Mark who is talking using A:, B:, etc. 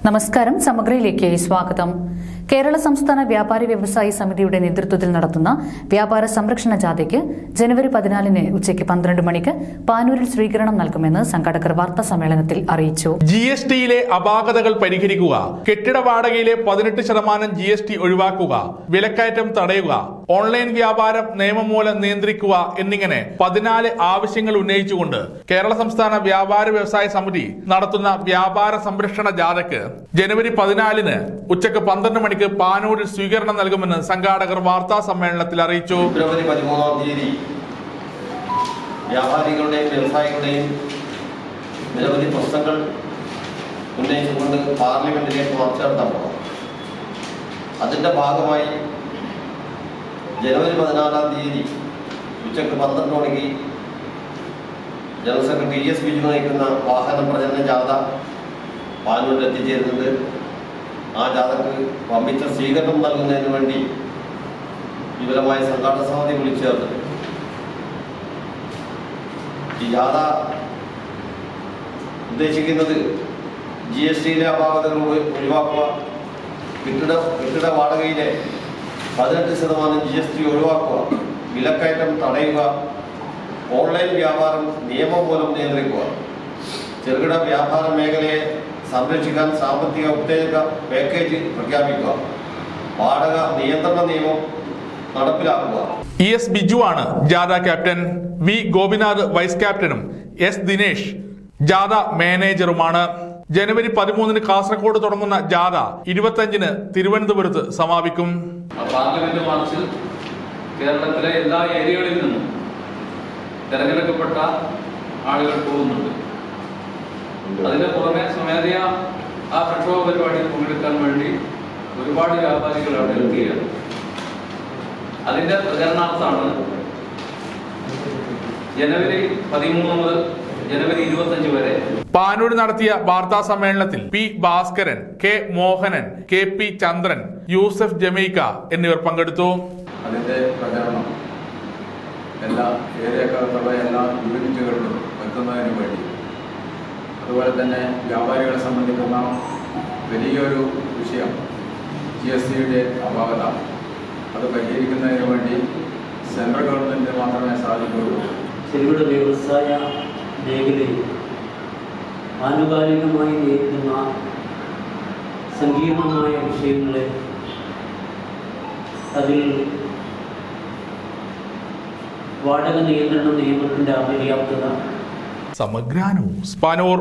A: നമസ്കാരം. സമഗ്രയിലേക്ക് സ്വാഗതം. കേരള സംസ്ഥാന വ്യാപാരി വ്യവസായി സമിതിയുടെ നേതൃത്വത്തിൽ നടത്തുന്ന വ്യാപാര സംരക്ഷണ ജാഥയ്ക്ക് ജനുവരി 14 ഉച്ചയ്ക്ക് 12 മണിക്ക് പാനൂരിൽ സ്വീകരണം നൽകുമെന്ന് സംഘാടകർ വാർത്താ സമ്മേളനത്തിൽ അറിയിച്ചു.
B: GSTയിലെ അപാകതകൾ പരിഹരിക്കുക, കെട്ടിട വാടകയിലെ 18% GST ഒഴിവാക്കുക, വിലക്കയറ്റം തടയുക, ഓൺലൈൻ വ്യാപാരം നിയമം മൂലം നിയന്ത്രിക്കുക എന്നിങ്ങനെ 14 ആവശ്യങ്ങൾ ഉന്നയിച്ചുകൊണ്ട് കേരള സംസ്ഥാന വ്യാപാര വ്യവസായ സമിതി നടത്തുന്ന വ്യാപാര സംരക്ഷണ ജാഥയ്ക്ക് ജനുവരി 14 ഉച്ചയ്ക്ക് 12 മണിക്ക് പാനൂരിൽ സ്വീകരണം നൽകുമെന്ന് സംഘാടകർ വാർത്താ സമ്മേളനത്തിൽ അറിയിച്ചു.
C: ഫെബ്രുവരി 13 വ്യാപാരികളുടെയും വ്യവസായികളുടെയും നിരവധി പ്രശ്നങ്ങൾ ഉന്നയിച്ചുകൊണ്ട് പാർലമെന്റിലേക്ക് മാർച്ച് നടത്തണം. അതിന്റെ ഭാഗമായി ജനുവരി 14 ഉച്ചയ്ക്ക് 12 മണിക്ക് ജനറൽ സെക്രട്ടറി ES ബിജു നയിക്കുന്ന വാഹന പ്രചരണ ജാഥ പാനൂരിൽ എത്തിച്ചേരുന്നുണ്ട്. ആ ജാഥക്ക് വമ്പിച്ച സ്വീകരണം നൽകുന്നതിന് വേണ്ടി വിപുലമായ സംഘാടക സമിതി വിളിച്ചേർത്ത് ഈ ജാഥ ഉദ്ദേശിക്കുന്നത് GSTയിലെ അപാകതകൾ ഒഴിവാക്കുക, കെട്ടിട വാടകയിലെ 18% GST ഒഴിവാക്കുക, വിലക്കയറ്റം തടയുക, ഓൺലൈൻ വ്യാപാരം നിയമം മൂലം നിയന്ത്രിക്കുക, ചെറുകിട വ്യാപാര മേഖലയെ സംരക്ഷിക്കാൻ സാമ്പത്തിക ഉത്തേജക പാക്കേജ് പ്രഖ്യാപിക്കുക, വാടക നിയന്ത്രണ നിയമം നടപ്പിലാക്കുക.
B: ES ബിജു ആണ് ജാഥ ക്യാപ്റ്റൻ. V ഗോപിനാഥ് വൈസ് ക്യാപ്റ്റനും S ദിനേഷ് ജാഥ മാനേജറുമാണ്. ജനുവരി 13 കാസർഗോഡ് തുടങ്ങുന്ന ജാഥ 25 തിരുവനന്തപുരത്ത് സമാപിക്കും.
D: പാർലമെന്റ് മാർച്ചിൽ കേരളത്തിലെ എല്ലാ ഏരിയകളിൽ നിന്നും തെരഞ്ഞെടുക്കപ്പെട്ട ആളുകൾ പോകുന്നുണ്ട്. അതിന്റെ പുറമെ സ്വമേധയാ ആ പ്രക്ഷോഭ പരിപാടിയിൽ പങ്കെടുക്കാൻ വേണ്ടി ഒരുപാട് വ്യാപാരികൾ അവിടെ എത്തുകയാണ്. അതിന്റെ പ്രചരണാർത്ഥമാണ് ജനുവരി 13 മുതൽ ജനുവരി 25 വരെ
B: പാനൂർ നടത്തിയ വാർത്താ സമ്മേളനത്തിൽ P Bhaskaran, K Mohanan, KP ചന്ദ്രൻ, യൂസഫ് ജമൈക്ക എന്നിവർ പങ്കെടുത്തു.
E: അതിന്റെ പ്രചരണം എല്ലാ ഏരിയക്കകത്തുള്ള എല്ലാ യൂണിറ്റുകളിലും എത്തുന്നതിന് വേണ്ടി, അതുപോലെ തന്നെ വ്യാപാരികളെ സംബന്ധിക്കുന്ന വലിയൊരു വിഷയം GSTയുടെ അപാകത, അത് പരിഹരിക്കുന്നതിന് വേണ്ടി സെൻട്രൽ ഗവൺമെൻറ് മാത്രമേ സാധിക്കുകയുള്ളൂ.
F: ചെറുകിട വ്യവസായ മേഖലയിൽ ആനുകാലികമായി നേരിടുന്ന സങ്കീർണമായ വിഷയങ്ങളെ അതിൽ വാടക നിയന്ത്രണ നിയമത്തിൻ്റെ അപര്യാപ്തത,
B: സമഗ്ര ന്യൂസ് പാനൂർ.